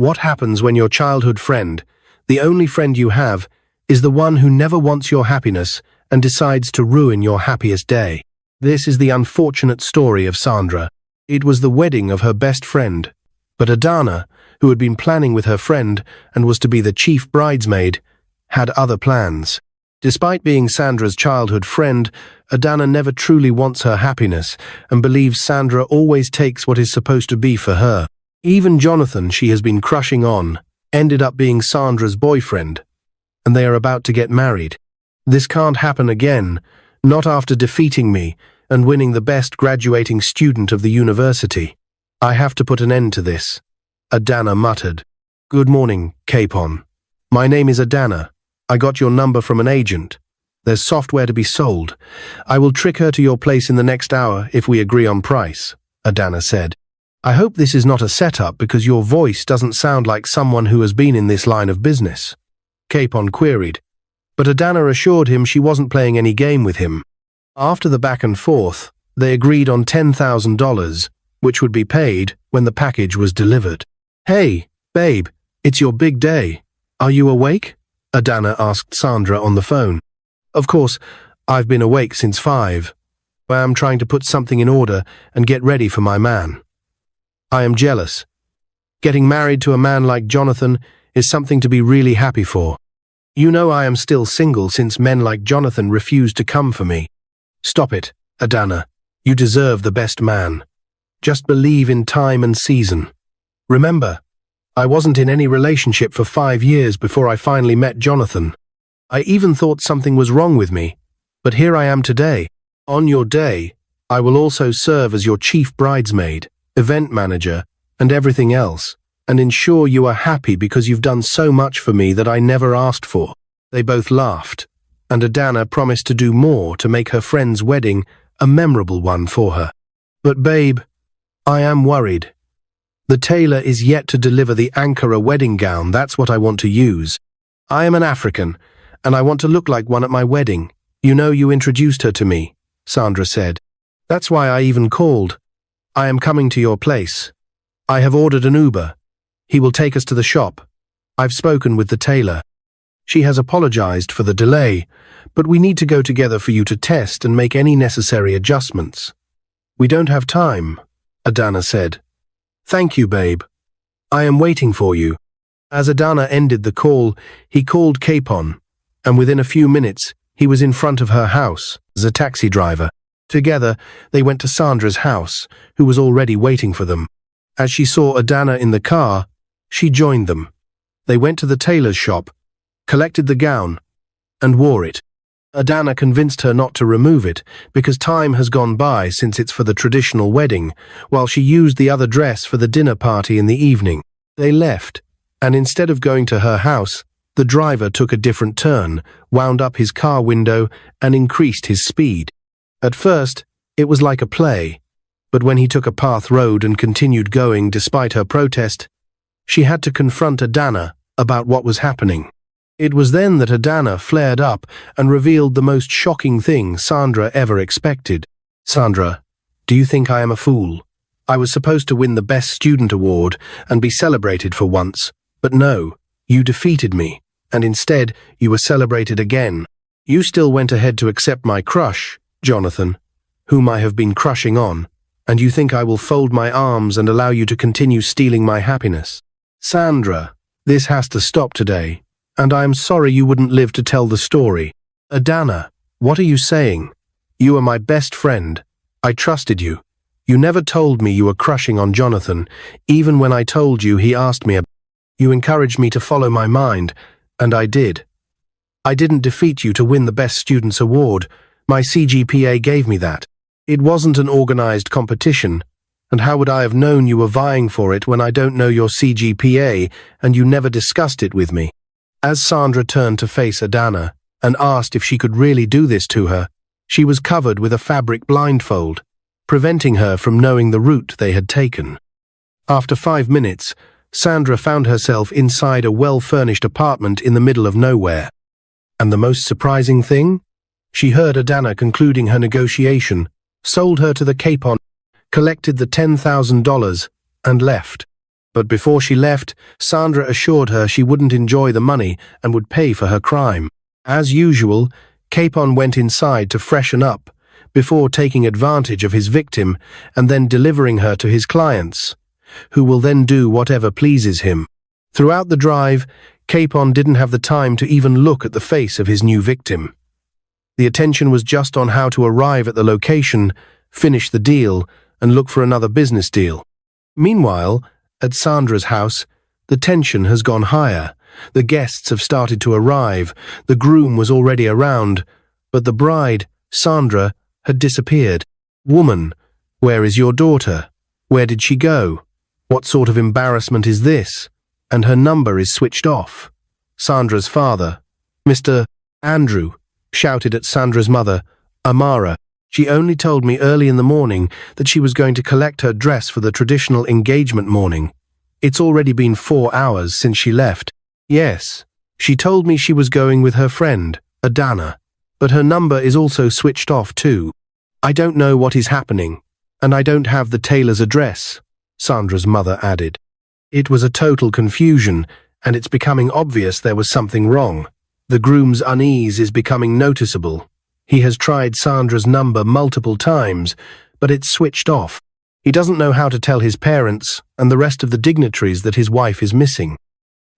What happens when your childhood friend, the only friend you have, is the one who never wants your happiness and decides to ruin your happiest day? This is the unfortunate story of Sandra. It was the wedding of her best friend, but Adana, who had been planning with her friend and was to be the chief bridesmaid, had other plans. Despite being Sandra's childhood friend, Adana never truly wants her happiness and believes Sandra always takes what is supposed to be for her. Even Jonathan, she has been crushing on, ended up being Sandra's boyfriend, and they are about to get married. This can't happen again, not after defeating me and winning the best graduating student of the university. I have to put an end to this, Adana muttered. Good morning, Capon. My name is Adana. I got your number from an agent. There's software to be sold. I will trick her to your place in the next hour if we agree on price, Adana said. I hope this is not a setup because your voice doesn't sound like someone who has been in this line of business, Capon queried. But Adana assured him she wasn't playing any game with him. After the back and forth, they agreed on $10,000, which would be paid when the package was delivered. Hey, babe, it's your big day. Are you awake? Adana asked Sandra on the phone. Of course, I've been awake since 5. I'm trying to put something in order and get ready for my man. I am jealous. Getting married to a man like Jonathan is something to be really happy for. You know I am still single since men like Jonathan refuse to come for me. Stop it, Adana. You deserve the best man. Just believe in time and season. Remember, I wasn't in any relationship for 5 years before I finally met Jonathan. I even thought something was wrong with me, but here I am today. On your day, I will also serve as your chief bridesmaid, event manager, and everything else, and ensure you are happy because you've done so much for me that I never asked for. They both laughed, and Adana promised to do more to make her friend's wedding a memorable one for her. But babe, I am worried. The tailor is yet to deliver the Ankara wedding gown. That's what I want to use. I am an African, and I want to look like one at my wedding. You know you introduced her to me, Sandra said. That's why I even called. I am coming to your place. I have ordered an Uber. He will take us to the shop. I've spoken with the tailor. She has apologized for the delay, but we need to go together for you to test and make any necessary adjustments. We don't have time, Adana said. Thank you, babe. I am waiting for you. As Adana ended the call, he called Capon, and within a few minutes, he was in front of her house as a taxi driver. Together, they went to Sandra's house, who was already waiting for them. As she saw Adana in the car, she joined them. They went to the tailor's shop, collected the gown, and wore it. Adana convinced her not to remove it because time has gone by since it's for the traditional wedding, while she used the other dress for the dinner party in the evening. They left, and instead of going to her house, the driver took a different turn, wound up his car window, and increased his speed. At first, it was like a play, but when he took a path road and continued going despite her protest, she had to confront Adana about what was happening. It was then that Adana flared up and revealed the most shocking thing Sandra ever expected. Sandra, do you think I am a fool? I was supposed to win the Best Student Award and be celebrated for once, but no, you defeated me, and instead you were celebrated again. You still went ahead to accept my crush, Jonathan, whom I have been crushing on, and you think I will fold my arms and allow you to continue stealing my happiness. Sandra, this has to stop today. And I am sorry you wouldn't live to tell the story. Adana, what are you saying? You are my best friend. I trusted you. You never told me you were crushing on Jonathan, even when I told you he asked me about. You encouraged me to follow my mind, and I did. I didn't defeat you to win the Best Students Award. My CGPA gave me that. It wasn't an organized competition, and how would I have known you were vying for it when I don't know your CGPA and you never discussed it with me? As Sandra turned to face Adana and asked if she could really do this to her, she was covered with a fabric blindfold, preventing her from knowing the route they had taken. After 5 minutes, Sandra found herself inside a well-furnished apartment in the middle of nowhere. And the most surprising thing? She heard Adana concluding her negotiation, sold her to the Capon, collected the $10,000, and left. But before she left, Sandra assured her she wouldn't enjoy the money and would pay for her crime. As usual, Capon went inside to freshen up, before taking advantage of his victim and then delivering her to his clients, who will then do whatever pleases him. Throughout the drive, Capon didn't have the time to even look at the face of his new victim. The attention was just on how to arrive at the location, finish the deal, and look for another business deal. Meanwhile, at Sandra's house, the tension has gone higher. The guests have started to arrive, the groom was already around, but the bride, Sandra, had disappeared. "Woman, where is your daughter? Where did she go? What sort of embarrassment is this? And her number is switched off." Sandra's father, Mr. Andrew, shouted at Sandra's mother, Amara. "She only told me early in the morning that she was going to collect her dress for the traditional engagement morning. It's already been 4 hours since she left. Yes, she told me she was going with her friend, Adana, but her number is also switched off too. I don't know what is happening, and I don't have the tailor's address," Sandra's mother added. It was a total confusion, and it's becoming obvious there was something wrong. The groom's unease is becoming noticeable. He has tried Sandra's number multiple times, but it's switched off. He doesn't know how to tell his parents and the rest of the dignitaries that his wife is missing.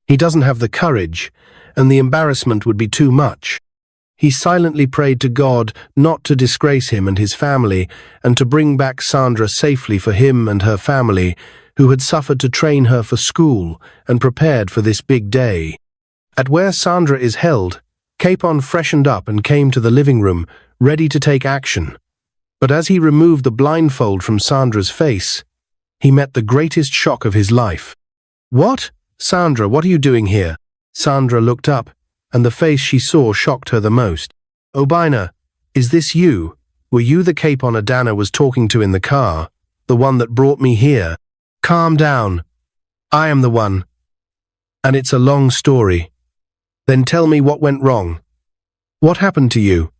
He doesn't have the courage, and the embarrassment would be too much. He silently prayed to God not to disgrace him and his family, and to bring back Sandra safely for him and her family, who had suffered to train her for school and prepared for this big day. At where Sandra is held, Capon freshened up and came to the living room, ready to take action. But as he removed the blindfold from Sandra's face, he met the greatest shock of his life. "What? Sandra, what are you doing here?" Sandra looked up, and the face she saw shocked her the most. "Obina, is this you? Were you the Capon Adana was talking to in the car, the one that brought me here?" "Calm down. I am the one. And it's a long story." "Then tell me what went wrong. What happened to you?"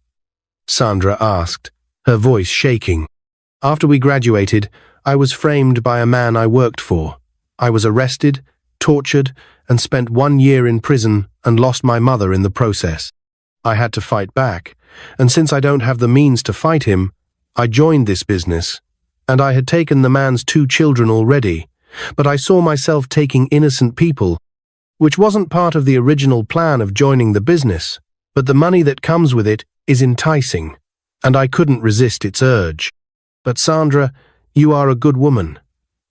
Sandra asked, her voice shaking. "After we graduated, I was framed by a man I worked for. I was arrested, tortured, and spent 1 year in prison and lost my mother in the process. I had to fight back, and since I don't have the means to fight him, I joined this business, and I had taken the man's 2 children already, but I saw myself taking innocent people, which wasn't part of the original plan of joining the business, but the money that comes with it is enticing, and I couldn't resist its urge. But Sandra, you are a good woman.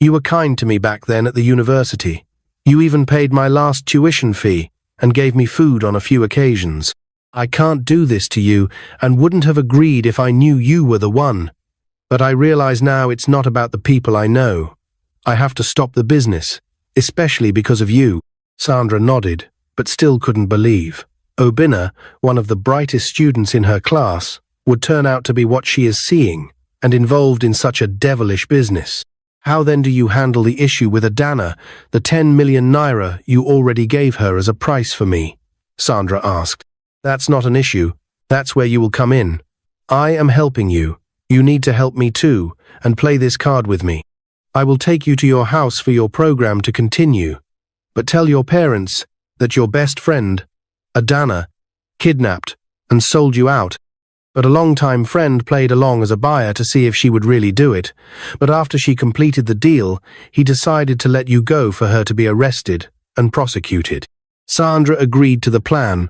You were kind to me back then at the university. You even paid my last tuition fee and gave me food on a few occasions. I can't do this to you and wouldn't have agreed if I knew you were the one. But I realize now it's not about the people I know. I have to stop the business, especially because of you." Sandra nodded, but still couldn't believe. Obina, one of the brightest students in her class, would turn out to be what she is seeing, and involved in such a devilish business. "How then do you handle the issue with Adana, the 10 million naira you already gave her as a price for me?" Sandra asked. "That's not an issue. That's where you will come in. I am helping you. You need to help me too, and play this card with me. I will take you to your house for your program to continue. But tell your parents that your best friend, Adana, kidnapped and sold you out. But a long-time friend played along as a buyer to see if she would really do it, but after she completed the deal, he decided to let you go for her to be arrested and prosecuted." Sandra agreed to the plan,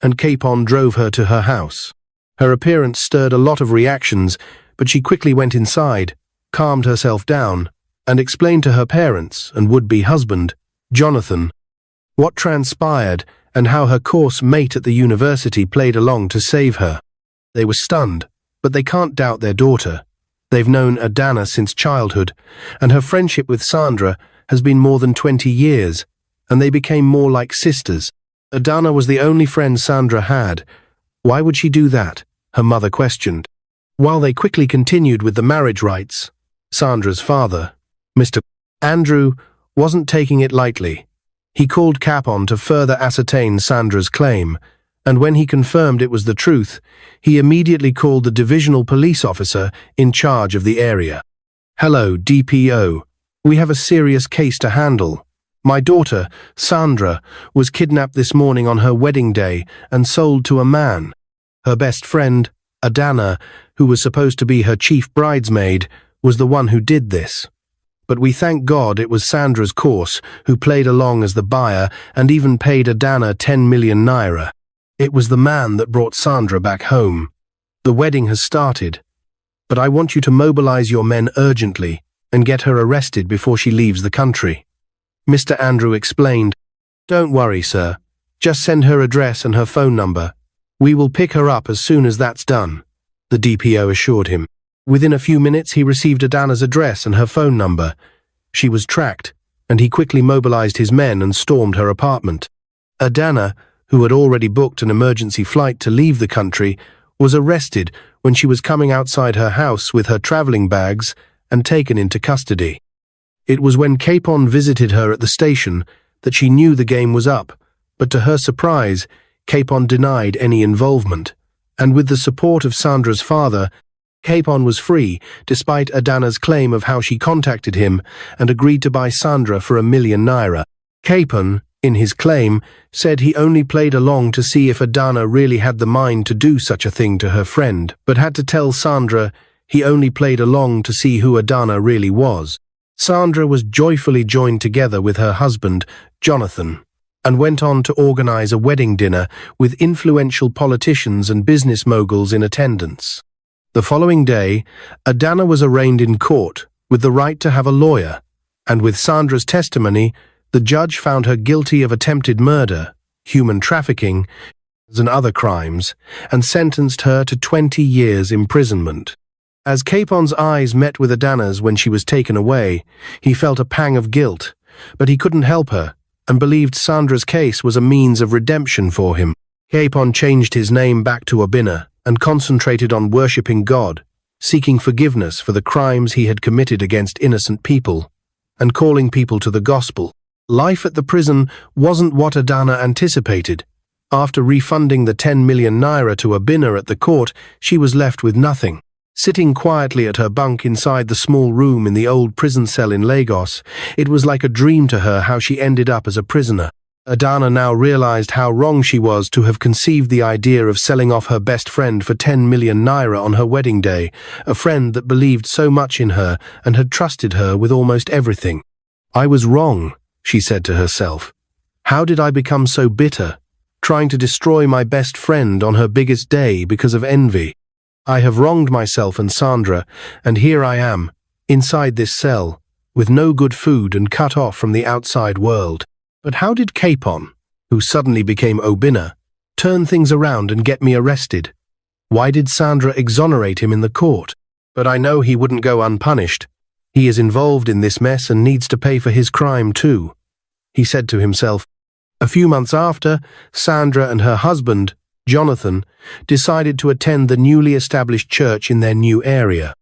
and Capon drove her to her house. Her appearance stirred a lot of reactions, but she quickly went inside, calmed herself down, and explained to her parents and would-be husband, Jonathan, what transpired and how her course mate at the university played along to save her. They were stunned, but they can't doubt their daughter. They've known Adana since childhood, and her friendship with Sandra has been more than 20 years, and they became more like sisters. Adana was the only friend Sandra had. Why would she do that? Her mother questioned. While they quickly continued with the marriage rites, Sandra's father, Mr. Andrew, wasn't taking it lightly. He called Capon to further ascertain Sandra's claim, and when he confirmed it was the truth, he immediately called the divisional police officer in charge of the area. "Hello, DPO. We have a serious case to handle. My daughter, Sandra, was kidnapped this morning on her wedding day and sold to a man. Her best friend, Adana, who was supposed to be her chief bridesmaid, was the one who did this. But we thank God it was Sandra's course who played along as the buyer and even paid Adana 10 million naira. It was the man that brought Sandra back home. The wedding has started, but I want you to mobilize your men urgently and get her arrested before she leaves the country. Mr. Andrew explained, "Don't worry, sir. Just send her address and her phone number. We will pick her up as soon as that's done," the DPO assured him. Within a few minutes, he received Adana's address and her phone number. She was tracked, and he quickly mobilized his men and stormed her apartment. Adana, who had already booked an emergency flight to leave the country, was arrested when she was coming outside her house with her traveling bags and taken into custody. It was when Capon visited her at the station that she knew the game was up, but to her surprise, Capon denied any involvement, and with the support of Sandra's father, Capon was free despite Adana's claim of how she contacted him and agreed to buy Sandra for 1 million naira. Capon, in his claim, said he only played along to see if Adana really had the mind to do such a thing to her friend, but had to tell Sandra he only played along to see who Adana really was. Sandra was joyfully joined together with her husband, Jonathan, and went on to organize a wedding dinner with influential politicians and business moguls in attendance. The following day, Adana was arraigned in court with the right to have a lawyer, and with Sandra's testimony, the judge found her guilty of attempted murder, human trafficking, and other crimes, and sentenced her to 20 years imprisonment. As Capon's eyes met with Adana's when she was taken away, he felt a pang of guilt, but he couldn't help her, and believed Sandra's case was a means of redemption for him. Capon changed his name back to Obinna and concentrated on worshipping God, seeking forgiveness for the crimes he had committed against innocent people, and calling people to the gospel. Life at the prison wasn't what Adana anticipated. After refunding the 10 million naira to Obinna at the court, she was left with nothing. Sitting quietly at her bunk inside the small room in the old prison cell in Lagos, it was like a dream to her how she ended up as a prisoner. Adana now realized how wrong she was to have conceived the idea of selling off her best friend for 10 million naira on her wedding day, a friend that believed so much in her and had trusted her with almost everything. "I was wrong," she said to herself. "How did I become so bitter, trying to destroy my best friend on her biggest day because of envy? I have wronged myself and Sandra, and here I am, inside this cell, with no good food and cut off from the outside world." But how did Capon, who suddenly became Obinna, turn things around and get me arrested? Why did Sandra exonerate him in the court? But I know he wouldn't go unpunished. He is involved in this mess and needs to pay for his crime too, he said to himself. A few months after, Sandra and her husband, Jonathan, decided to attend the newly established church in their new area.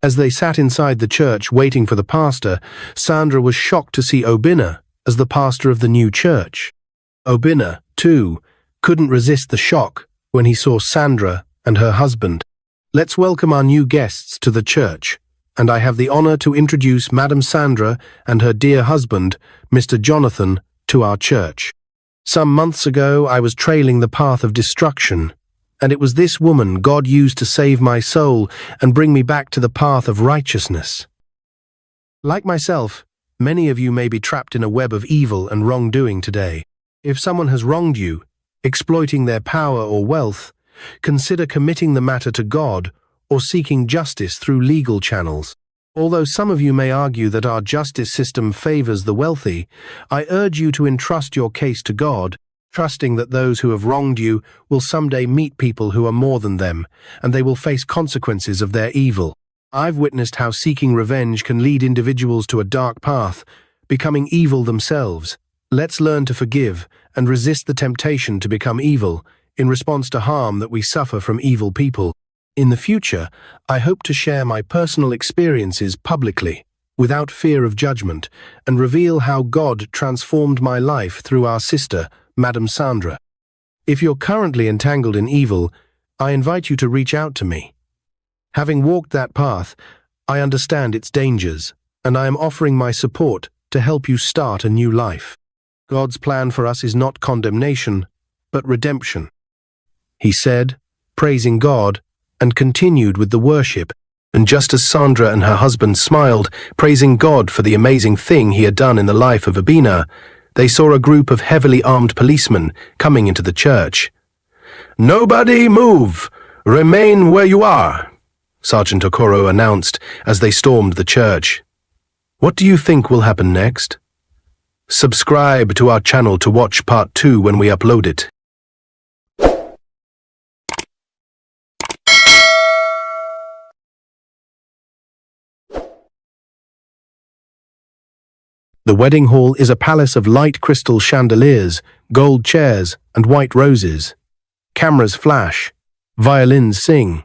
As they sat inside the church waiting for the pastor, Sandra was shocked to see Obinna as the pastor of the new church. Obinna, too, couldn't resist the shock when he saw Sandra and her husband. "Let's welcome our new guests to the church, and I have the honor to introduce Madam Sandra and her dear husband, Mr. Jonathan, to our church. Some months ago, I was trailing the path of destruction, and it was this woman God used to save my soul and bring me back to the path of righteousness." Like myself, many of you may be trapped in a web of evil and wrongdoing today. If someone has wronged you, exploiting their power or wealth, consider committing the matter to God or seeking justice through legal channels. Although some of you may argue that our justice system favors the wealthy, I urge you to entrust your case to God, trusting that those who have wronged you will someday meet people who are more than them, and they will face consequences of their evil. I've witnessed how seeking revenge can lead individuals to a dark path, becoming evil themselves. Let's learn to forgive and resist the temptation to become evil in response to harm that we suffer from evil people. In the future, I hope to share my personal experiences publicly, without fear of judgment, and reveal how God transformed my life through our sister, Madam Sandra. If you're currently entangled in evil, I invite you to reach out to me. Having walked that path, I understand its dangers, and I am offering my support to help you start a new life. God's plan for us is not condemnation, but redemption." He said, praising God, and continued with the worship. And just as Sandra and her husband smiled, praising God for the amazing thing he had done in the life of Billionaire, they saw a group of heavily armed policemen coming into the church. "Nobody move! Remain where you are," Sergeant Okoro announced as they stormed the church. What do you think will happen next? Subscribe to our channel to watch part 2 when we upload it. The wedding hall is a palace of light crystal chandeliers, gold chairs, and white roses. Cameras flash. Violins sing.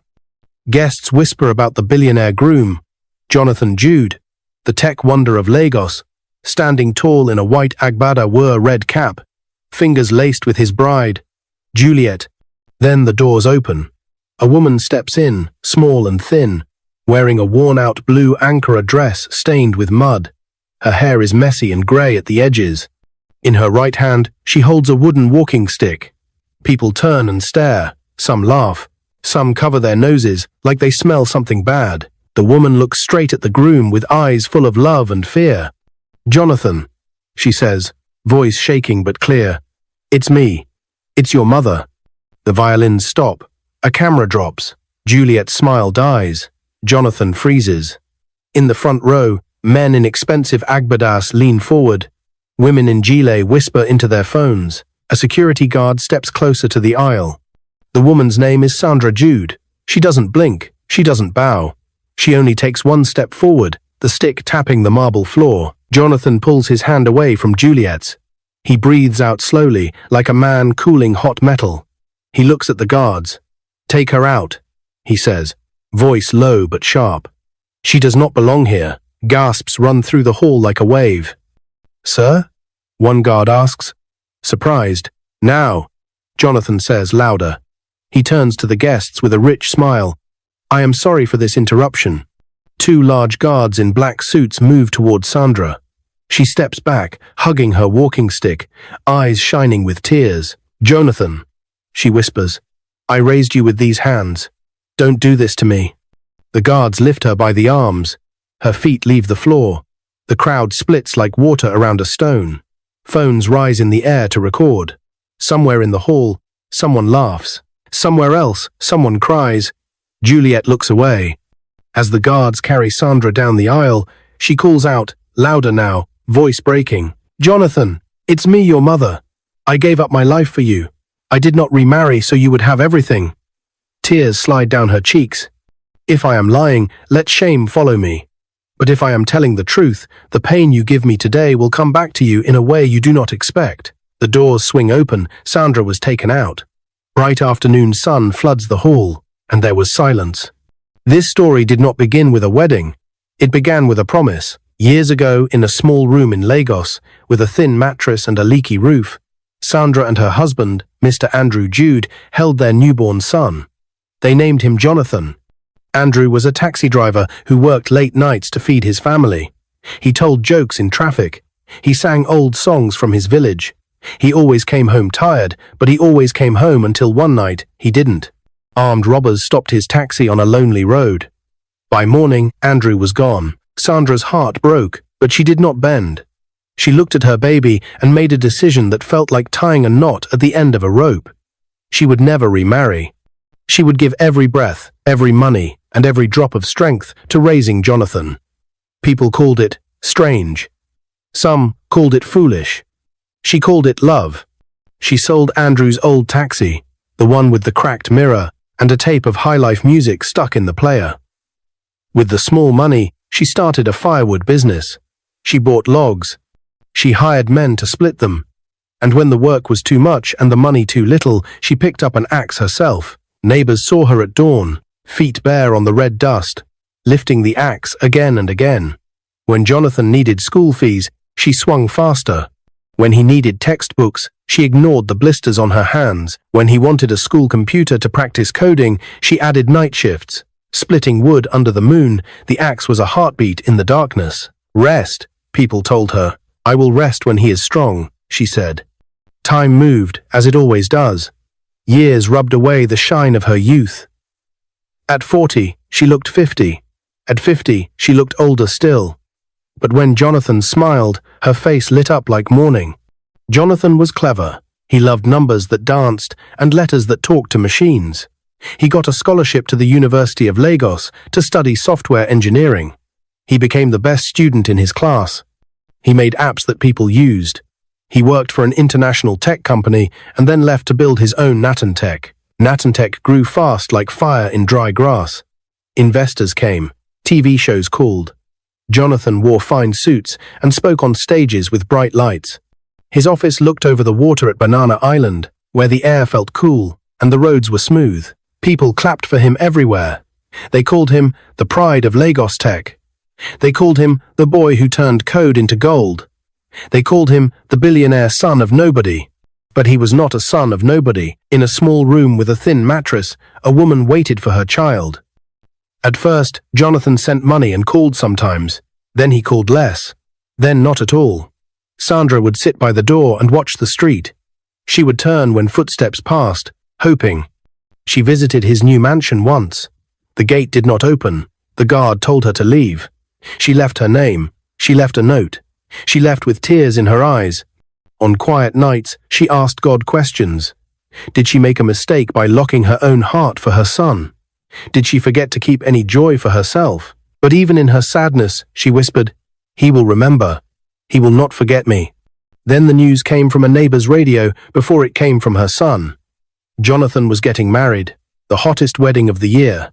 Guests whisper about the billionaire groom, Jonathan Jude, the tech wonder of Lagos, standing tall in a white agbada red cap, fingers laced with his bride, Juliet. Then the doors open. A woman steps in, small and thin, wearing a worn-out blue Ankara dress stained with mud. Her hair is messy and grey at the edges. In her right hand, she holds a wooden walking stick. People turn and stare. Some laugh. Some cover their noses like they smell something bad. The woman looks straight at the groom with eyes full of love and fear. "Jonathan," she says, voice shaking but clear. "It's me. It's your mother." The violins stop. A camera drops. Juliet's smile dies. Jonathan freezes. In the front row, men in expensive agbadas lean forward. Women in gilet whisper into their phones. A security guard steps closer to the aisle. The woman's name is Sandra Jude. She doesn't blink. She doesn't bow. She only takes one step forward, the stick tapping the marble floor. Jonathan pulls his hand away from Juliet's. He breathes out slowly, like a man cooling hot metal. He looks at the guards. "Take her out," he says, voice low but sharp. "She does not belong here." Gasps run through the hall like a wave. "Sir?" one guard asks. Surprised. "Now," Jonathan says louder. He turns to the guests with a rich smile. "I am sorry for this interruption." Two large guards in black suits move toward Sandra. She steps back, hugging her walking stick, eyes shining with tears. "Jonathan," she whispers, "I raised you with these hands. Don't do this to me." The guards lift her by the arms. Her feet leave the floor. The crowd splits like water around a stone. Phones rise in the air to record. Somewhere in the hall, someone laughs. Somewhere else, someone cries. Juliet looks away. As the guards carry Sandra down the aisle, she calls out, louder now, voice breaking, "Jonathan, it's me, your mother. I gave up my life for you. I did not remarry so you would have everything." Tears slide down her cheeks. "If I am lying, let shame follow me. But if I am telling the truth, the pain you give me today will come back to you in a way you do not expect." The doors swing open. Sandra was taken out. Bright afternoon sun floods the hall, and there was silence. This story did not begin with a wedding. It began with a promise. Years ago, in a small room in Lagos, with a thin mattress and a leaky roof, Sandra and her husband, Mr. Andrew Jude, held their newborn son. They named him Jonathan. Andrew was a taxi driver who worked late nights to feed his family. He told jokes in traffic. He sang old songs from his village. He always came home tired, but he always came home until one night he didn't. Armed robbers stopped his taxi on a lonely road. By morning, Andrew was gone. Sandra's heart broke, but she did not bend. She looked at her baby and made a decision that felt like tying a knot at the end of a rope. She would never remarry. She would give every breath, every money, and every drop of strength to raising Jonathan. People called it strange. Some called it foolish. She called it love. She sold Andrew's old taxi, the one with the cracked mirror and a tape of high-life music stuck in the player. With the small money, she started a firewood business. She bought logs. She hired men to split them. And when the work was too much and the money too little, she picked up an axe herself. Neighbors saw her at dawn, feet bare on the red dust, lifting the axe again and again. When Jonathan needed school fees, she swung faster. When he needed textbooks, she ignored the blisters on her hands. When he wanted a school computer to practice coding, she added night shifts. Splitting wood under the moon, the axe was a heartbeat in the darkness. Rest, people told her. I will rest when he is strong, she said. Time moved, as it always does. Years rubbed away the shine of her youth. At 40, she looked 50. At 50, she looked older still. But when Jonathan smiled, her face lit up like morning. Jonathan was clever. He loved numbers that danced and letters that talked to machines. He got a scholarship to the University of Lagos to study software engineering. He became the best student in his class. He made apps that people used. He worked for an international tech company and then left to build his own Natantech. Natantech grew fast like fire in dry grass. Investors came. TV shows called. Jonathan wore fine suits and spoke on stages with bright lights. His office looked over the water at Banana Island, where the air felt cool and the roads were smooth. People clapped for him everywhere. They called him the pride of Lagos Tech. They called him the boy who turned code into gold. They called him the billionaire son of nobody. But he was not a son of nobody. In a small room with a thin mattress, a woman waited for her child. At first, Jonathan sent money and called sometimes. Then he called less. Then not at all. Sandra would sit by the door and watch the street. She would turn when footsteps passed, hoping. She visited his new mansion once. The gate did not open. The guard told her to leave. She left her name. She left a note. She left with tears in her eyes. On quiet nights, she asked God questions. Did she make a mistake by locking her own heart for her son? Did she forget to keep any joy for herself? But even in her sadness, she whispered, "He will remember. He will not forget me." Then the news came from a neighbor's radio before it came from her son. Jonathan was getting married, the hottest wedding of the year.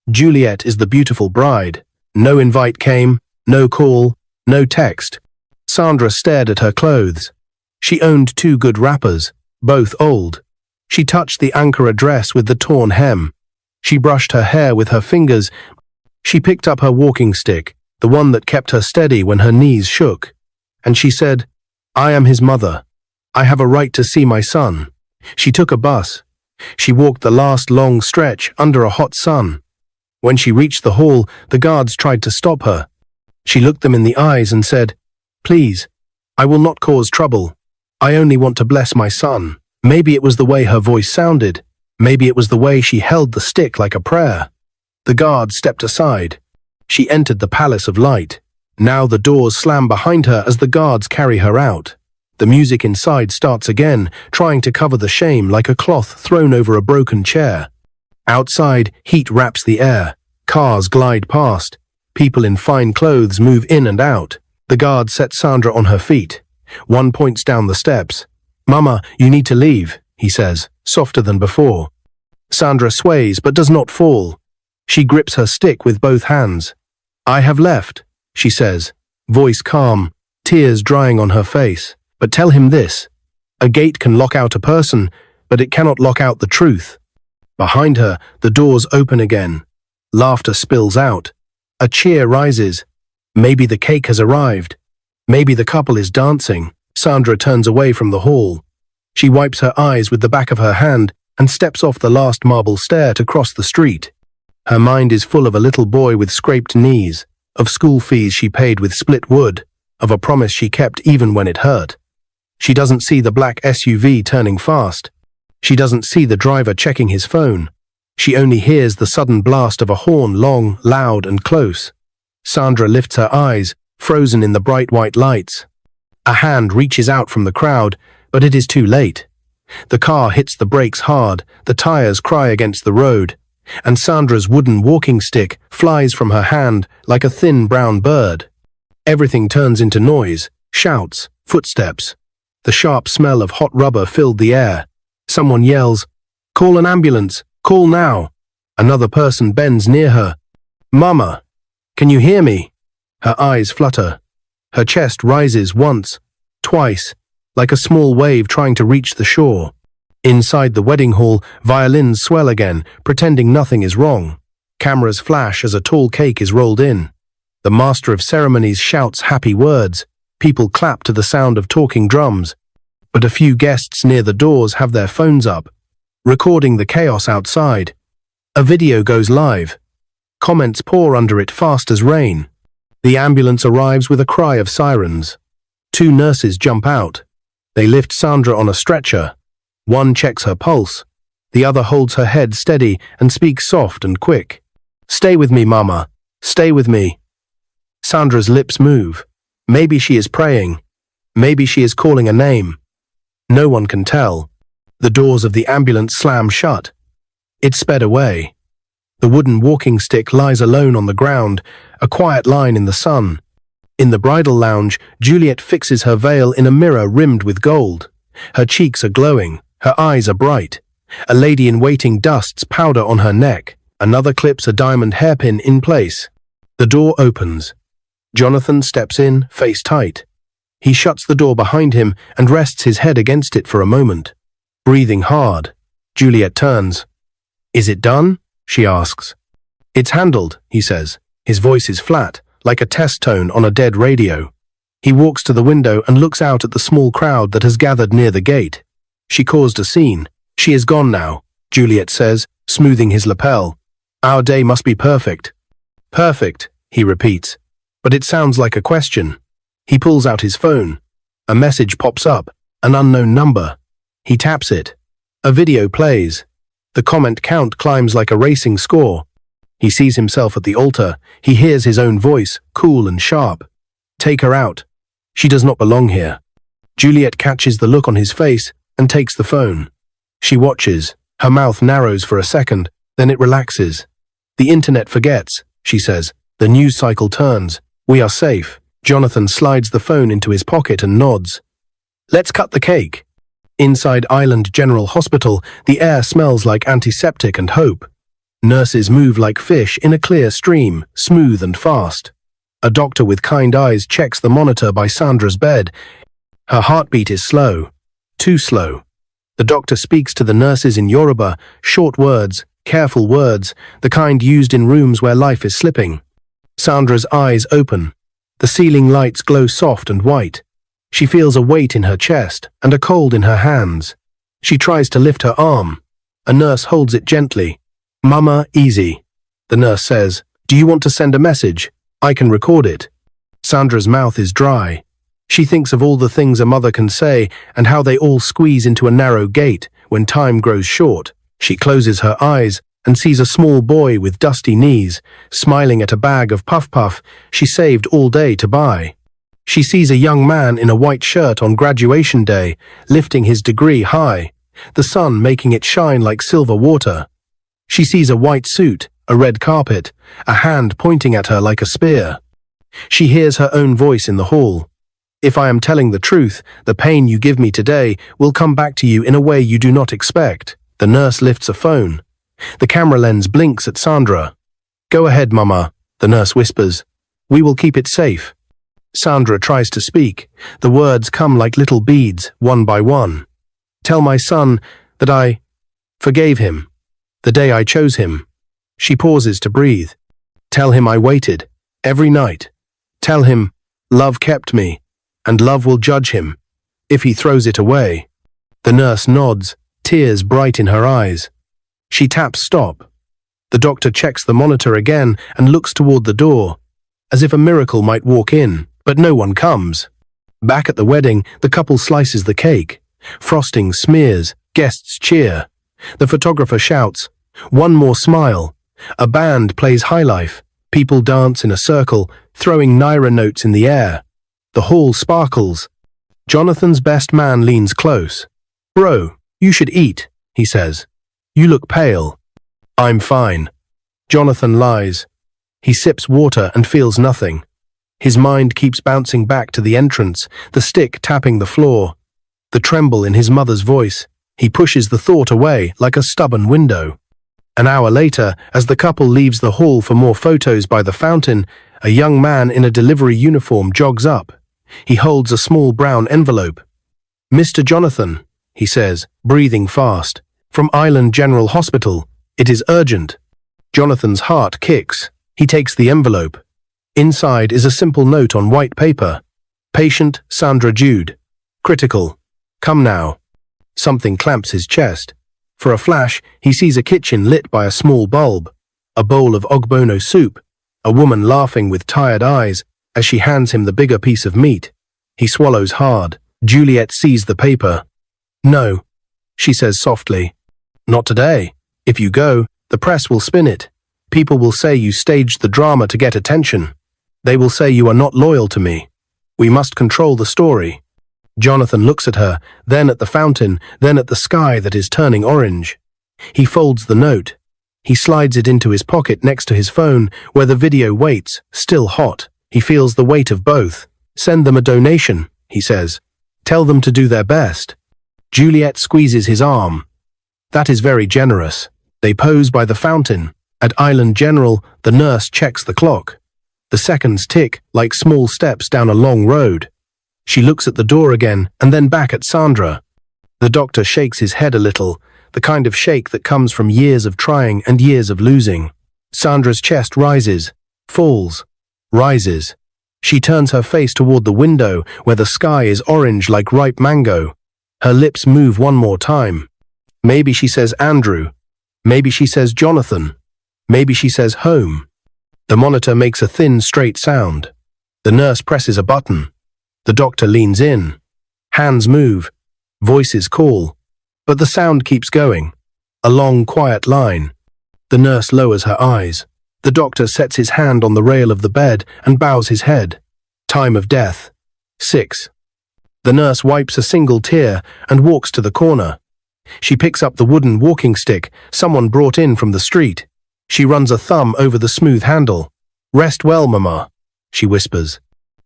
Juliet is the beautiful bride. No invite came, no call, no text. Sandra stared at her clothes. She owned 2 good wrappers, both old. She touched the Ankara dress with the torn hem. She brushed her hair with her fingers. She picked up her walking stick, the one that kept her steady when her knees shook. And she said, "I am his mother. I have a right to see my son." She took a bus. She walked the last long stretch under a hot sun. When she reached the hall, the guards tried to stop her. She looked them in the eyes and said, "Please, I will not cause trouble. I only want to bless my son." Maybe it was the way her voice sounded. Maybe it was the way she held the stick like a prayer. The guard stepped aside. She entered the palace of light. Now the doors slam behind her as the guards carry her out. The music inside starts again, trying to cover the shame like a cloth thrown over a broken chair. Outside, heat wraps the air. Cars glide past. People in fine clothes move in and out. The guard sets Sandra on her feet. One points down the steps. "Mama, you need to leave," he says, softer than before. Sandra sways but does not fall. She grips her stick with both hands. "I have left," she says, voice calm, tears drying on her face. "But tell him this. A gate can lock out a person, but it cannot lock out the truth." Behind her, the doors open again. Laughter spills out. A cheer rises. Maybe the cake has arrived. Maybe the couple is dancing. Sandra turns away from the hall. She wipes her eyes with the back of her hand and steps off the last marble stair to cross the street. Her mind is full of a little boy with scraped knees, of school fees she paid with split wood, of a promise she kept even when it hurt. She doesn't see the black SUV turning fast. She doesn't see the driver checking his phone. She only hears the sudden blast of a horn, long, loud, and close. Sandra lifts her eyes, frozen in the bright white lights. A hand reaches out from the crowd, but it is too late. The car hits the brakes hard, the tires cry against the road, and Sandra's wooden walking stick flies from her hand like a thin brown bird. Everything turns into noise, shouts, footsteps. The sharp smell of hot rubber filled the air. Someone yells, "Call an ambulance, call now." Another person bends near her. "Mama, can you hear me?" Her eyes flutter. Her chest rises once, twice, like a small wave trying to reach the shore. Inside the wedding hall, violins swell again, pretending nothing is wrong. Cameras flash as a tall cake is rolled in. The master of ceremonies shouts happy words. People clap to the sound of talking drums. But a few guests near the doors have their phones up, recording the chaos outside. A video goes live. Comments pour under it fast as rain. The ambulance arrives with a cry of sirens. Two nurses jump out. They lift Sandra on a stretcher. One checks her pulse. The other holds her head steady and speaks soft and quick. "Stay with me, Mama. Stay with me." Sandra's lips move. Maybe she is praying. Maybe she is calling a name. No one can tell. The doors of the ambulance slam shut. It sped away. The wooden walking stick lies alone on the ground, a quiet line in the sun. In the bridal lounge, Juliet fixes her veil in a mirror rimmed with gold. Her cheeks are glowing. Her eyes are bright. A lady in waiting dusts powder on her neck. Another clips a diamond hairpin in place. The door opens. Jonathan steps in, face tight. He shuts the door behind him and rests his head against it for a moment. Breathing hard, Juliet turns. "Is it done?" she asks. "It's handled," he says. His voice is flat, like a test tone on a dead radio. He walks to the window and looks out at the small crowd that has gathered near the gate. "She caused a scene. She is gone now," Juliet says, smoothing his lapel. "Our day must be perfect." "Perfect," he repeats, but it sounds like a question. He pulls out his phone. A message pops up, an unknown number. He taps it. A video plays. The comment count climbs like a racing score. He sees himself at the altar. He hears his own voice, cool and sharp. "Take her out. She does not belong here." Juliet catches the look on his face and takes the phone. She watches. Her mouth narrows for a second, then it relaxes. "The internet forgets," she says. "The news cycle turns. We are safe." Jonathan slides the phone into his pocket and nods. "Let's cut the cake." Inside Island General Hospital, the air smells like antiseptic and hope. Nurses move like fish in a clear stream, smooth and fast. A doctor with kind eyes checks the monitor by Sandra's bed. Her heartbeat is slow. Too slow. The doctor speaks to the nurses in Yoruba, short words, careful words, the kind used in rooms where life is slipping. Sandra's eyes open. The ceiling lights glow soft and white. She feels a weight in her chest and a cold in her hands. She tries to lift her arm. A nurse holds it gently. "Mama, easy," the nurse says. "Do you want to send a message? I can record it." Sandra's mouth is dry. She thinks of all the things a mother can say and how they all squeeze into a narrow gate when time grows short. She closes her eyes and sees a small boy with dusty knees, smiling at a bag of puff-puff she saved all day to buy. She sees a young man in a white shirt on graduation day, lifting his degree high, the sun making it shine like silver water. She sees a white suit, a red carpet, a hand pointing at her like a spear. She hears her own voice in the hall. "If I am telling the truth, the pain you give me today will come back to you in a way you do not expect." The nurse lifts a phone. The camera lens blinks at Sandra. "Go ahead, Mama," the nurse whispers. "We will keep it safe." Sandra tries to speak. The words come like little beads, one by one. "Tell my son that I forgave him, the day I chose him." She pauses to breathe. "Tell him I waited, every night. Tell him, love kept me, and love will judge him, if he throws it away." The nurse nods, tears bright in her eyes. She taps stop. The doctor checks the monitor again and looks toward the door, as if a miracle might walk in, but no one comes. Back at the wedding, the couple slices the cake. Frosting smears, guests cheer. The photographer shouts, "One more smile." A band plays highlife. People dance in a circle, throwing naira notes in the air. The hall sparkles. Jonathan's best man leans close. "Bro, you should eat," he says. "You look pale." "I'm fine." Jonathan lies. He sips water and feels nothing. His mind keeps bouncing back to the entrance, the stick tapping the floor, the tremble in his mother's voice. He pushes the thought away like a stubborn window. An hour later, as the couple leaves the hall for more photos by the fountain, a young man in a delivery uniform jogs up. He holds a small brown envelope. "Mr. Jonathan," he says, breathing fast. "From Island General Hospital. It is urgent." Jonathan's heart kicks. He takes the envelope. Inside is a simple note on white paper. "Patient Sandra Jude. Critical. Come now." Something clamps his chest. For a flash, he sees a kitchen lit by a small bulb, a bowl of ogbono soup, a woman laughing with tired eyes, As she hands him the bigger piece of meat, he swallows hard. Juliet sees the paper. "No," she says softly. "Not today. If you go, the press will spin it. People will say you staged the drama to get attention. They will say you are not loyal to me. We must control the story." Jonathan looks at her, then at the fountain, then at the sky that is turning orange. He folds the note. He slides it into his pocket next to his phone, where the video waits, still hot. He feels the weight of both. "Send them a donation," he says. "Tell them to do their best." Juliet squeezes his arm. "That is very generous." They pose by the fountain. At Island General, the nurse checks the clock. The seconds tick like small steps down a long road. She looks at the door again and then back at Sandra. The doctor shakes his head a little, the kind of shake that comes from years of trying and years of losing. Sandra's chest rises, falls, rises. She turns her face toward the window where the sky is orange like ripe mango. Her lips move one more time. Maybe she says Andrew. Maybe she says Jonathan. Maybe she says home. The monitor makes a thin, straight sound. The nurse presses a button. The doctor leans in. Hands move. Voices call. But the sound keeps going. A long, quiet line. The nurse lowers her eyes. The doctor sets his hand on the rail of the bed and bows his head. Time of death. 6. The nurse wipes a single tear and walks to the corner. She picks up the wooden walking stick someone brought in from the street. She runs a thumb over the smooth handle. "Rest well, Mama," she whispers.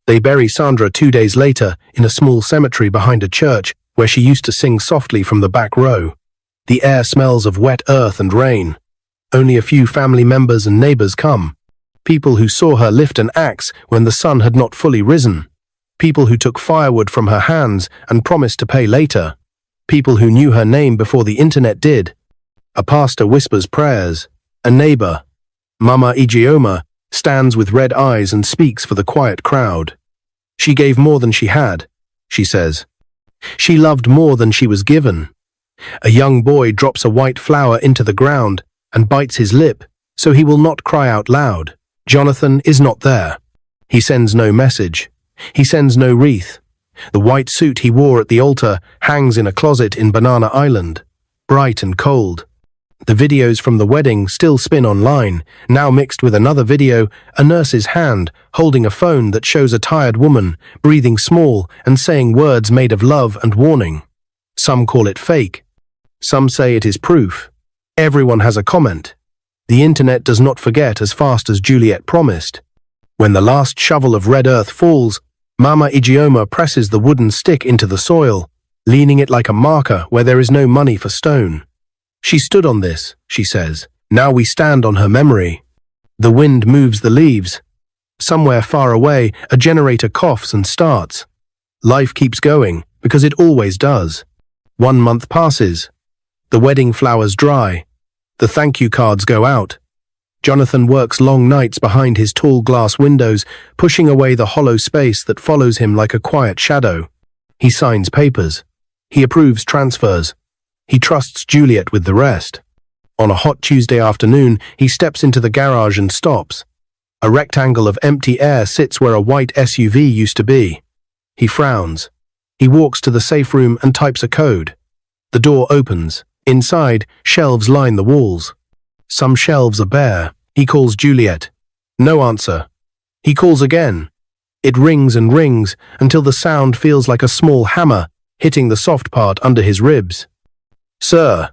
They bury Sandra 2 days later in a small cemetery behind a church where she used to sing softly from the back row. The air smells of wet earth and rain. Only a few family members and neighbors come. People who saw her lift an axe when the sun had not fully risen. People who took firewood from her hands and promised to pay later. People who knew her name before the internet did. A pastor whispers prayers. A neighbor, Mama Ijeoma, stands with red eyes and speaks for the quiet crowd. "She gave more than she had," she says. "She loved more than she was given." A young boy drops a white flower into the ground and bites his lip so he will not cry out loud. Jonathan is not there. He sends no message. He sends no wreath. The white suit he wore at the altar hangs in a closet in Banana Island, bright and cold. The videos from the wedding still spin online, now mixed with another video, a nurse's hand holding a phone that shows a tired woman, breathing small and saying words made of love and warning. Some call it fake. Some say it is proof. Everyone has a comment. The internet does not forget as fast as Juliet promised. When the last shovel of red earth falls, Mama Ijeoma presses the wooden stick into the soil, leaning it like a marker where there is no money for stone. "She stood on this," she says. "Now we stand on her memory." The wind moves the leaves. Somewhere far away, a generator coughs and starts. Life keeps going, because it always does. 1 month passes. The wedding flowers dry. The thank you cards go out. Jonathan works long nights behind his tall glass windows, pushing away the hollow space that follows him like a quiet shadow. He signs papers. He approves transfers. He trusts Juliet with the rest. On a hot Tuesday afternoon, he steps into the garage and stops. A rectangle of empty air sits where a white SUV used to be. He frowns. He walks to the safe room and types a code. The door opens. Inside, shelves line the walls. Some shelves are bare. He calls Juliet. No answer. He calls again. It rings and rings until the sound feels like a small hammer hitting the soft part under his ribs. "Sir,"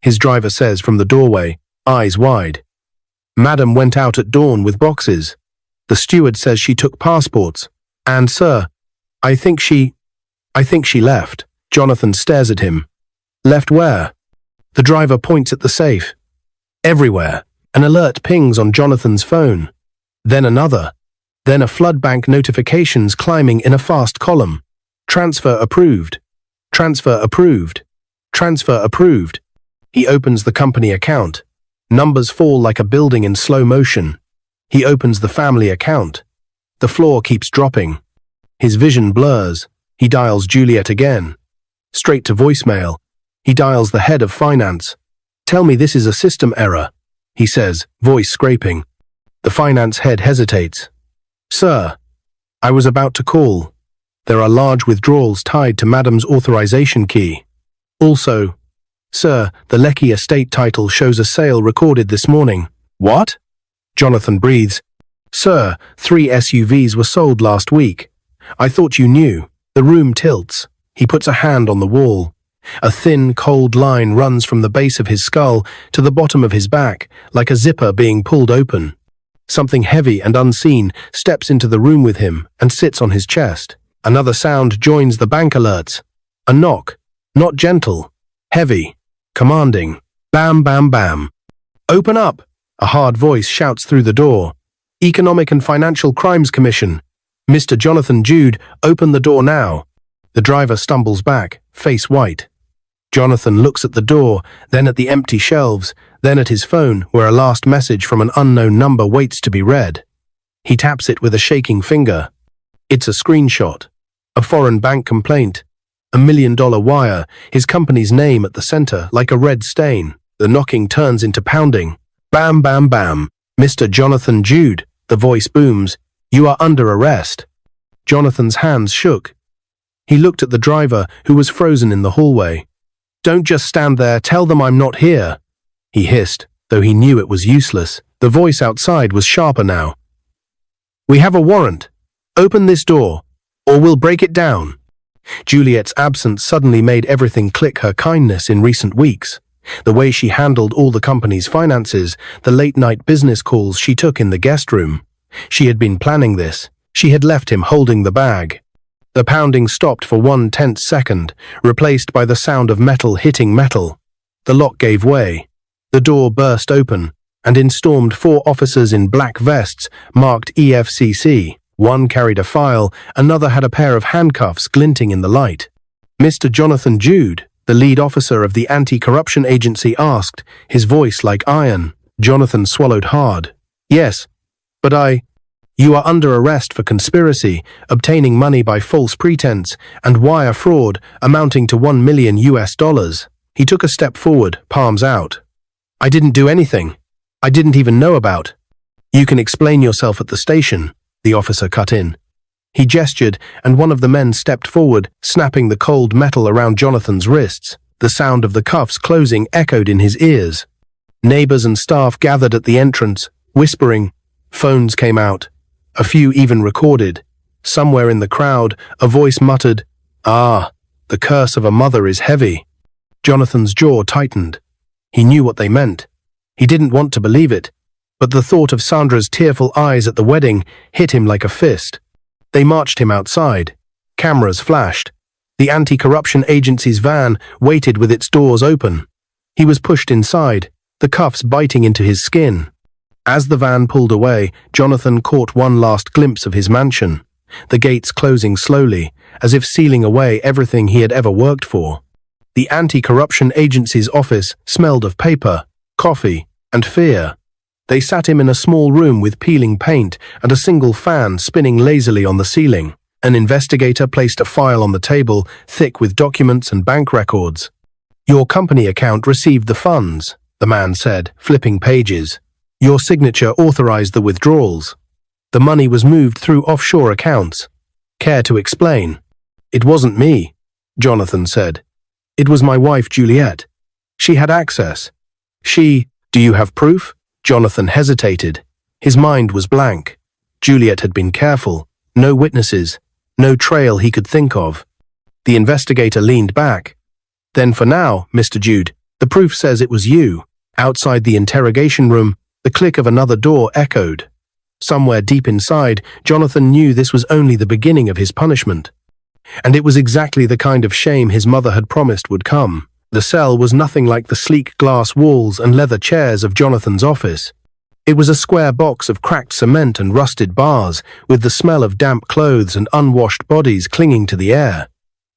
his driver says from the doorway, eyes wide. "Madam went out at dawn with boxes. The steward says she took passports. And, sir, I think she left." Jonathan stares at him. "Left where?" The driver points at the safe. "Everywhere." An alert pings on Jonathan's phone. Then another. Then a flood bank notifications climbing in a fast column. Transfer approved. Transfer approved. Transfer approved. He opens the company account. Numbers fall like a building in slow motion. He opens the family account. The floor keeps dropping. His vision blurs. He dials Juliet again. Straight to voicemail. He dials the head of finance. "Tell me this is a system error," he says, voice scraping. The finance head hesitates. "Sir, I was about to call. There are large withdrawals tied to Madam's authorization key. Also, sir, the Lecky estate title shows a sale recorded this morning. What? Jonathan breathes. Sir, 3 SUVs were sold last week. I thought you knew. The room tilts. He puts a hand on the wall. A thin, cold line runs from the base of his skull to the bottom of his back, like a zipper being pulled open. Something heavy and unseen steps into the room with him and sits on his chest. Another sound joins the bank alerts. A knock. Not gentle. Heavy. Commanding. Bam, bam, bam. Open up! A hard voice shouts through the door. Economic and Financial Crimes Commission. Mr. Jonathan Jude, open the door now. The driver stumbles back, face white. Jonathan looks at the door, then at the empty shelves, then at his phone, where a last message from an unknown number waits to be read. He taps it with a shaking finger. It's a screenshot. A foreign bank complaint. $1 million wire, his company's name at the center, like a red stain. The knocking turns into pounding. Bam, bam, bam. Mr. Jonathan Jude, the voice booms. You are under arrest. Jonathan's hands shook. He looked at the driver, who was frozen in the hallway. Don't just stand there, tell them I'm not here. He hissed, though he knew it was useless. The voice outside was sharper now. We have a warrant. Open this door, or we'll break it down. Juliet's absence suddenly made everything click. Her kindness in recent weeks. The way she handled all the company's finances, the late-night business calls she took in the guest room. She had been planning this. She had left him holding the bag. The pounding stopped for 1 tense second, replaced by the sound of metal hitting metal. The lock gave way. The door burst open, and in stormed 4 officers in black vests marked EFCC. One carried a file, another had a pair of handcuffs glinting in the light. Mr. Jonathan Jude, the lead officer of the anti-corruption agency, asked, his voice like iron. Jonathan swallowed hard. Yes, but You are under arrest for conspiracy, obtaining money by false pretense, and wire fraud amounting to $1 million. He took a step forward, palms out. I didn't do anything. I didn't even know about. You can explain yourself at the station, the officer cut in. He gestured, and one of the men stepped forward, snapping the cold metal around Jonathan's wrists. The sound of the cuffs closing echoed in his ears. Neighbors and staff gathered at the entrance, whispering. Phones came out. A few even recorded. Somewhere in the crowd, a voice muttered, "Ah, the curse of a mother is heavy." Jonathan's jaw tightened. He knew what they meant. He didn't want to believe it, but the thought of Sandra's tearful eyes at the wedding hit him like a fist. They marched him outside. Cameras flashed. The anti-corruption agency's van waited with its doors open. He was pushed inside, the cuffs biting into his skin. As the van pulled away, Jonathan caught one last glimpse of his mansion, the gates closing slowly, as if sealing away everything he had ever worked for. The anti-corruption agency's office smelled of paper, coffee, and fear. They sat him in a small room with peeling paint and a single fan spinning lazily on the ceiling. An investigator placed a file on the table, thick with documents and bank records. Your company account received the funds, the man said, flipping pages. Your signature authorized the withdrawals. The money was moved through offshore accounts. Care to explain? It wasn't me, Jonathan said. It was my wife, Juliet. She had access. Do you have proof? Jonathan hesitated. His mind was blank. Juliet had been careful. No witnesses. No trail he could think of. The investigator leaned back. Then for now, Mr. Jude, the proof says it was you. Outside the interrogation room, the click of another door echoed. Somewhere deep inside, Jonathan knew this was only the beginning of his punishment. And it was exactly the kind of shame his mother had promised would come. The cell was nothing like the sleek glass walls and leather chairs of Jonathan's office. It was a square box of cracked cement and rusted bars, with the smell of damp clothes and unwashed bodies clinging to the air.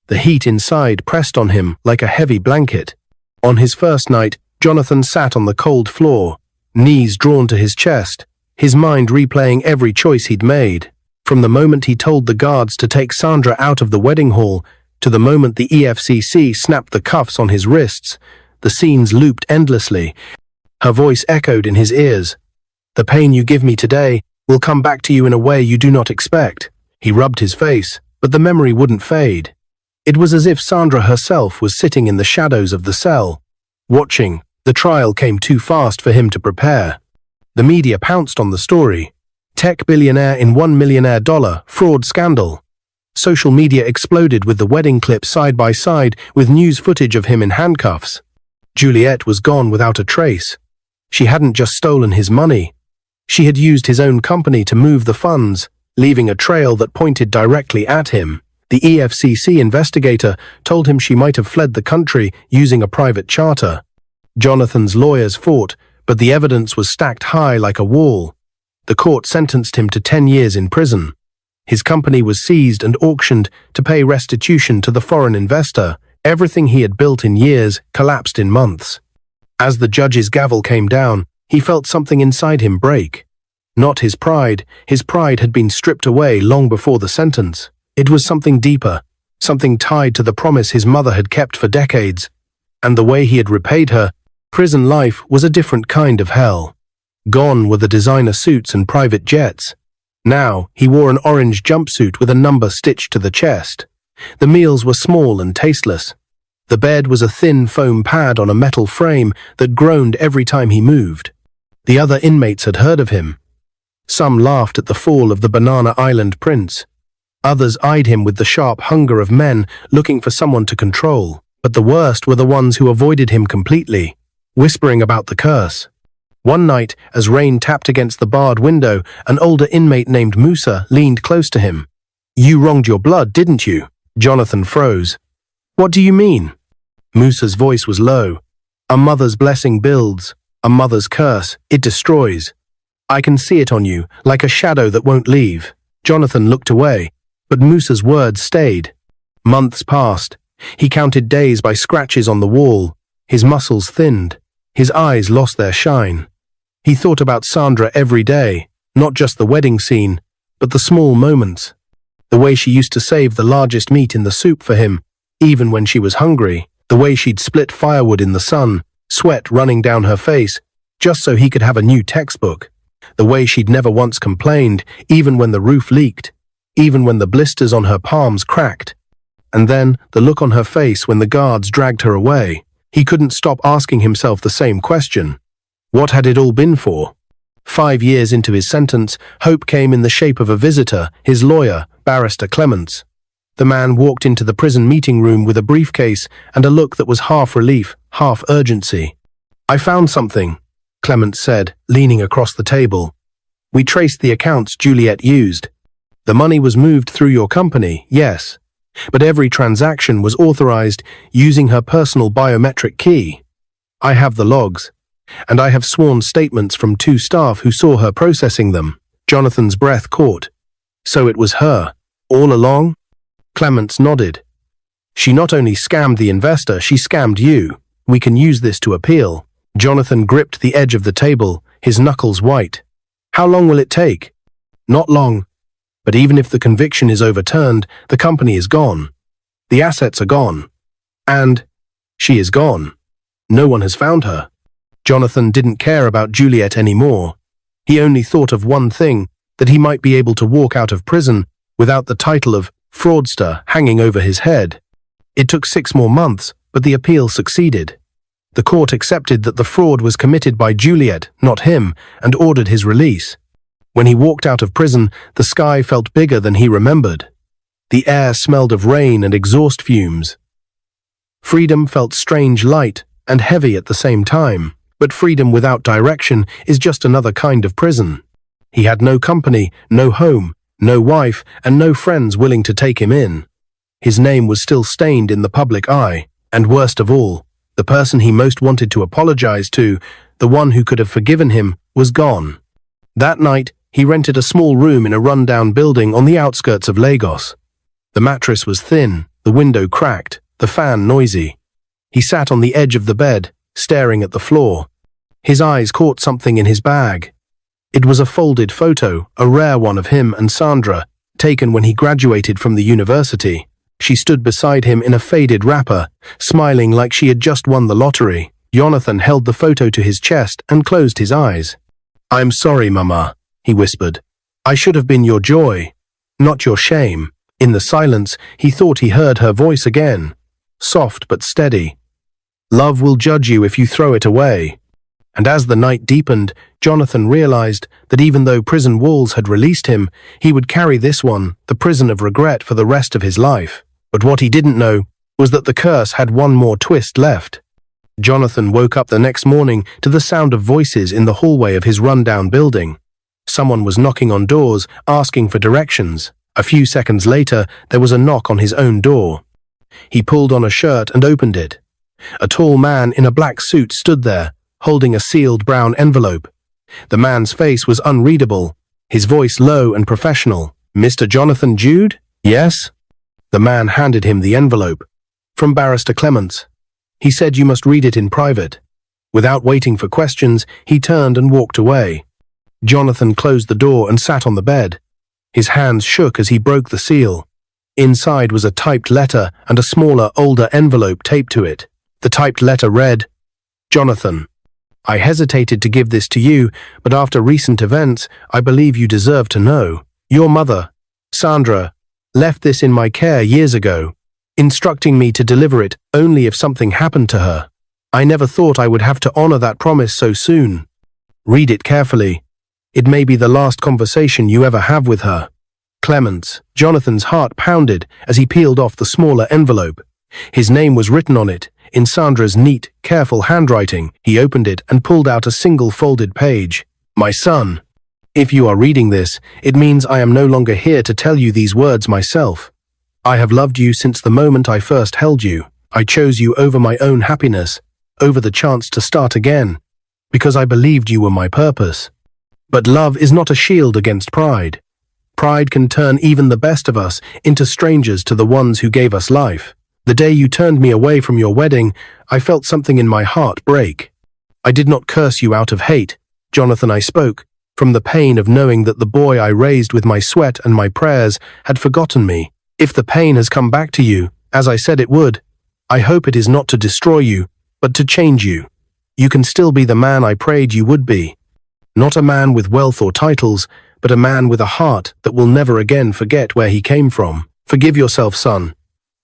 The heat inside pressed on him like a heavy blanket. On his first night, Jonathan sat on the cold floor, knees drawn to his chest, his mind replaying every choice he'd made. From the moment he told the guards to take Sandra out of the wedding hall, to the moment the EFCC snapped the cuffs on his wrists, the scenes looped endlessly. Her voice echoed in his ears. The pain you give me today will come back to you in a way you do not expect. He rubbed his face, but the memory wouldn't fade. It was as if Sandra herself was sitting in the shadows of the cell, watching. The trial came too fast for him to prepare. The media pounced on the story. Tech billionaire in $1 million fraud scandal. Social media exploded with the wedding clips side by side with news footage of him in handcuffs. Juliet was gone without a trace. She hadn't just stolen his money. She had used his own company to move the funds, leaving a trail that pointed directly at him. The EFCC investigator told him she might have fled the country using a private charter. Jonathan's lawyers fought, but the evidence was stacked high like a wall. The court sentenced him to 10 years in prison. His company was seized and auctioned to pay restitution to the foreign investor. Everything he had built in years collapsed in months. As the judge's gavel came down, he felt something inside him break. Not his pride. His pride had been stripped away long before the sentence. It was something deeper, something tied to the promise his mother had kept for decades. And the way he had repaid her, prison life was a different kind of hell. Gone were the designer suits and private jets. Now, he wore an orange jumpsuit with a number stitched to the chest. The meals were small and tasteless. The bed was a thin foam pad on a metal frame that groaned every time he moved. The other inmates had heard of him. Some laughed at the fall of the Banana Island prince. Others eyed him with the sharp hunger of men looking for someone to control. But the worst were the ones who avoided him completely, whispering about the curse. One night, as rain tapped against the barred window, an older inmate named Musa leaned close to him. "You wronged your blood, didn't you?" Jonathan froze. "What do you mean?" Musa's voice was low. "A mother's blessing builds. A mother's curse, it destroys. I can see it on you, like a shadow that won't leave." Jonathan looked away, but Musa's words stayed. Months passed. He counted days by scratches on the wall. His muscles thinned. His eyes lost their shine. He thought about Sandra every day, not just the wedding scene, but the small moments. The way she used to save the largest meat in the soup for him, even when she was hungry. The way she'd split firewood in the sun, sweat running down her face, just so he could have a new textbook. The way she'd never once complained, even when the roof leaked, even when the blisters on her palms cracked. And then the look on her face when the guards dragged her away. He couldn't stop asking himself the same question. What had it all been for? 5 years into his sentence, hope came in the shape of a visitor, his lawyer, Barrister Clements. The man walked into the prison meeting room with a briefcase and a look that was half relief, half urgency. "I found something," Clements said, leaning across the table. "We traced the accounts Juliet used. The money was moved through your company, yes, but every transaction was authorized using her personal biometric key. I have the logs, and I have sworn statements from 2 staff who saw her processing them." Jonathan's breath caught. "So it was her, all along?" Clements nodded. "She not only scammed the investor, she scammed you. We can use this to appeal." Jonathan gripped the edge of the table, his knuckles white. "How long will it take?" "Not long. But even if the conviction is overturned, the company is gone. The assets are gone. And she is gone. No one has found her." Jonathan didn't care about Juliet anymore. He only thought of one thing, that he might be able to walk out of prison without the title of fraudster hanging over his head. It took 6 more months, but the appeal succeeded. The court accepted that the fraud was committed by Juliet, not him, and ordered his release. When he walked out of prison, the sky felt bigger than he remembered. The air smelled of rain and exhaust fumes. Freedom felt strange light and heavy at the same time, but freedom without direction is just another kind of prison. He had no company, no home, no wife, and no friends willing to take him in. His name was still stained in the public eye, and worst of all, the person he most wanted to apologize to, the one who could have forgiven him, was gone. That night, he rented a small room in a run-down building on the outskirts of Lagos. The mattress was thin, the window cracked, the fan noisy. He sat on the edge of the bed, staring at the floor. His eyes caught something in his bag. It was a folded photo, a rare one of him and Sandra, taken when he graduated from the university. She stood beside him in a faded wrapper, smiling like she had just won the lottery. Jonathan held the photo to his chest and closed his eyes. "I'm sorry, Mama," he whispered. "I should have been your joy." not your shame." In the silence, he thought he heard her voice again, soft but steady. "Love will judge you if you throw it away." And as the night deepened, Jonathan realized that even though prison walls had released him, he would carry this one, the prison of regret, for the rest of his life. But what he didn't know was that the curse had one more twist left. Jonathan woke up the next morning to the sound of voices in the hallway of his rundown building. Someone was knocking on doors, asking for directions. A few seconds later, there was a knock on his own door. He pulled on a shirt and opened it. A tall man in a black suit stood there, holding a sealed brown envelope. The man's face was unreadable, his voice low and professional. "Mr. Jonathan Jude?" "Yes." The man handed him the envelope. "From Barrister Clements. He said you must read it in private." Without waiting for questions, he turned and walked away. Jonathan closed the door and sat on the bed. His hands shook as he broke the seal. Inside was a typed letter and a smaller, older envelope taped to it. The typed letter read, "Jonathan, I hesitated to give this to you, but after recent events, I believe you deserve to know. Your mother, Sandra, left this in my care years ago, instructing me to deliver it only if something happened to her. I never thought I would have to honor that promise so soon. Read it carefully. It may be the last conversation you ever have with her. Clements." Jonathan's heart pounded as he peeled off the smaller envelope. His name was written on it, in Sandra's neat, careful handwriting. He opened it and pulled out a single folded page. "My son, if you are reading this, it means I am no longer here to tell you these words myself. I have loved you since the moment I first held you. I chose you over my own happiness, over the chance to start again, because I believed you were my purpose. But love is not a shield against pride. Pride can turn even the best of us into strangers to the ones who gave us life. The day you turned me away from your wedding, I felt something in my heart break. I did not curse you out of hate, Jonathan. I spoke from the pain of knowing that the boy I raised with my sweat and my prayers had forgotten me. If the pain has come back to you, as I said it would, I hope it is not to destroy you, but to change you. You can still be the man I prayed you would be. Not a man with wealth or titles, but a man with a heart that will never again forget where he came from. Forgive yourself, son.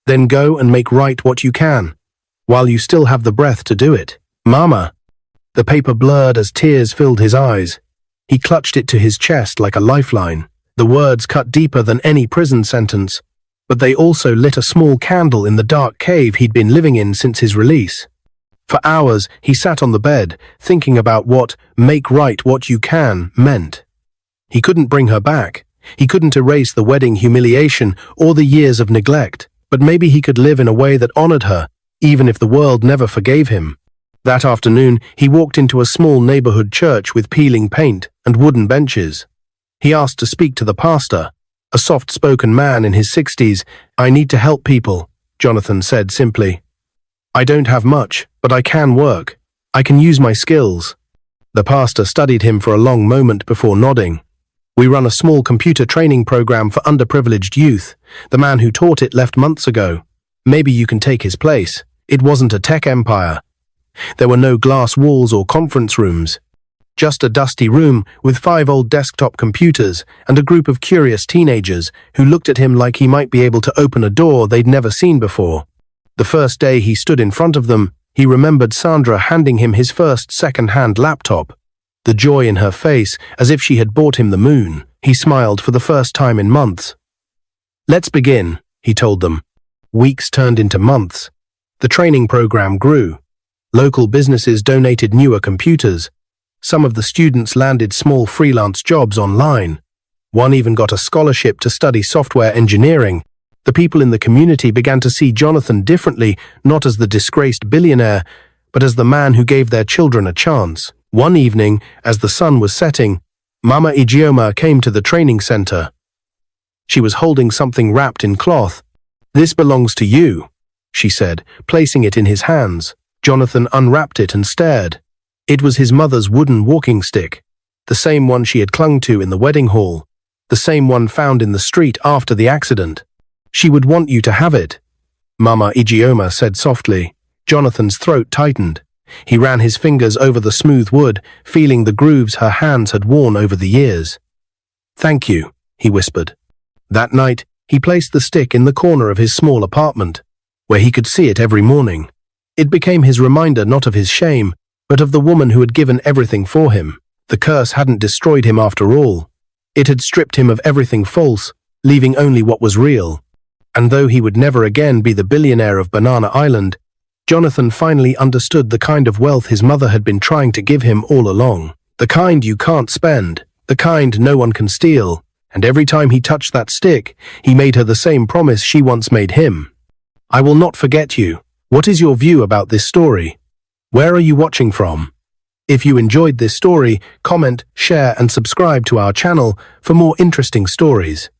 Then go and make right what you can, while you still have the breath to do it. Mama." The paper blurred as tears filled his eyes. He clutched it to his chest like a lifeline. The words cut deeper than any prison sentence, but they also lit a small candle in the dark cave he'd been living in since his release. For hours, he sat on the bed, thinking about what "make right what you can" meant. He couldn't bring her back. He couldn't erase the wedding humiliation or the years of neglect, but maybe he could live in a way that honored her, even if the world never forgave him. That afternoon, he walked into a small neighborhood church with peeling paint and wooden benches. He asked to speak to the pastor, a soft-spoken man in his 60s. "I need to help people," Jonathan said simply. "I don't have much, but I can work. I can use my skills." The pastor studied him for a long moment before nodding. "We run a small computer training program for underprivileged youth. The man who taught it left months ago. Maybe you can take his place." It wasn't a tech empire. There were no glass walls or conference rooms. Just a dusty room with 5 old desktop computers and a group of curious teenagers who looked at him like he might be able to open a door they'd never seen before. The first day he stood in front of them, he remembered Sandra handing him his first second-hand laptop. The joy in her face, as if she had bought him the moon. He smiled for the first time in months. "Let's begin," he told them. Weeks turned into months. The training program grew. Local businesses donated newer computers. Some of the students landed small freelance jobs online. One even got a scholarship to study software engineering. The people in the community began to see Jonathan differently, not as the disgraced billionaire, but as the man who gave their children a chance. One evening, as the sun was setting, Mama Ijeoma came to the training center. She was holding something wrapped in cloth. "This belongs to you," she said, placing it in his hands. Jonathan unwrapped it and stared. It was his mother's wooden walking stick, the same one she had clung to in the wedding hall, the same one found in the street after the accident. "She would want you to have it," Mama Ijeoma said softly. Jonathan's throat tightened. He ran his fingers over the smooth wood, feeling the grooves her hands had worn over the years. "Thank you," he whispered. That night, he placed the stick in the corner of his small apartment, where he could see it every morning. It became his reminder not of his shame, but of the woman who had given everything for him. The curse hadn't destroyed him after all. It had stripped him of everything false, leaving only what was real. And though he would never again be the billionaire of Banana Island, Jonathan finally understood the kind of wealth his mother had been trying to give him all along. The kind you can't spend, the kind no one can steal. And every time he touched that stick, he made her the same promise she once made him. I will not forget you. What is your view about this story? Where are you watching from? If you enjoyed this story, comment, share, and subscribe to our channel for more interesting stories.